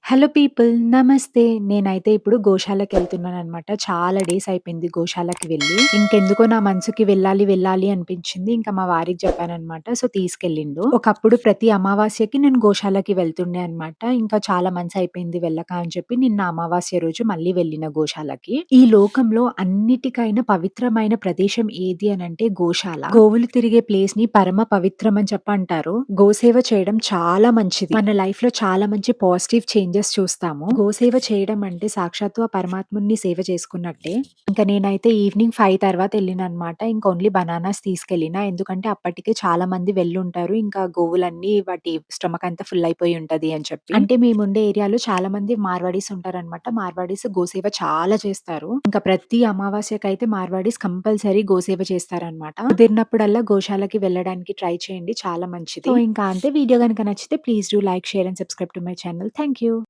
Hello people నమస్తే. నేనైతే ఇప్పుడు గోశాలకెళ్తున్నాననమాట. చాలా డేస్ అయిపోయింది గోశాలకి వెళ్ళి. ఇంకెందుకో నా మనసుకి వెళ్ళాలి, వెళ్ళాలి అనిపించింది. ఇంకా మా వారికి చెప్పాననమాట. సో, తీసుకెళ్ళిండు. ఒకప్పుడు ప్రతి అమావాస్యకి నేను గోశాలకి వెళ్తుండే అనమాట. ఇంకా చాలా మంత్స్ అయిపోయింది వెళ్ళక అని చెప్పి నిన్న అమావాస్య రోజు మళ్ళీ వెళ్ళిన గోశాలకి. ఈ లోకంలో అన్నిటికైనా పవిత్రమైన ప్రదేశం ఏది అనంటే గోశాల. గోవులు తిరిగే ప్లేస్‌ని పరమ పవిత్రం అని చెప్పి అంటారు. గోసేవ చేయడం చాలా మంచిది. మన లైఫ్‌లో చాలా మంచి పాజిటివ్ చేంజెస్ చూస్తాము. గోసేవ చేయడం అంటే సాక్షాత్తు ఆ పరమాత్ముడిని సేవ చేసుకున్నట్టే. ఇంక నేనైతే ఈవినింగ్ 5 తర్వాత ఎళ్ళిననమాట. ఇంక ఓన్లీ బనానాస్ తీసుకెళ్ళిన. ఎందుకంటే అప్పటికే చాలా మంది వెళ్ళుంటారు. ఇంకా గోవులన్నీ వాటి స్టమక్ అంతా ఫుల్ అయిపోయి ఉంటది అని చెప్పి. అంటే మేముండే ఏరియాలో చాలా మంది మార్వాడీస్ ఉంటారనమాట. మార్వాడీస్ గోసేవ చాలా చేస్తారు. ఇంకా ప్రతి అమావాస్యకైతే మార్వాడీస్ కంపల్సరీ గోసేవ చేస్తారనమాట. కుదిరినప్పుడల్లా గోశాలకి వెళ్ళడానికి ట్రై చేయండి. చాలా మంచిది. సో, ఇంకా అంతే. వీడియో గనుక నచ్చితే please do like, share and subscribe to my channel. Thank you.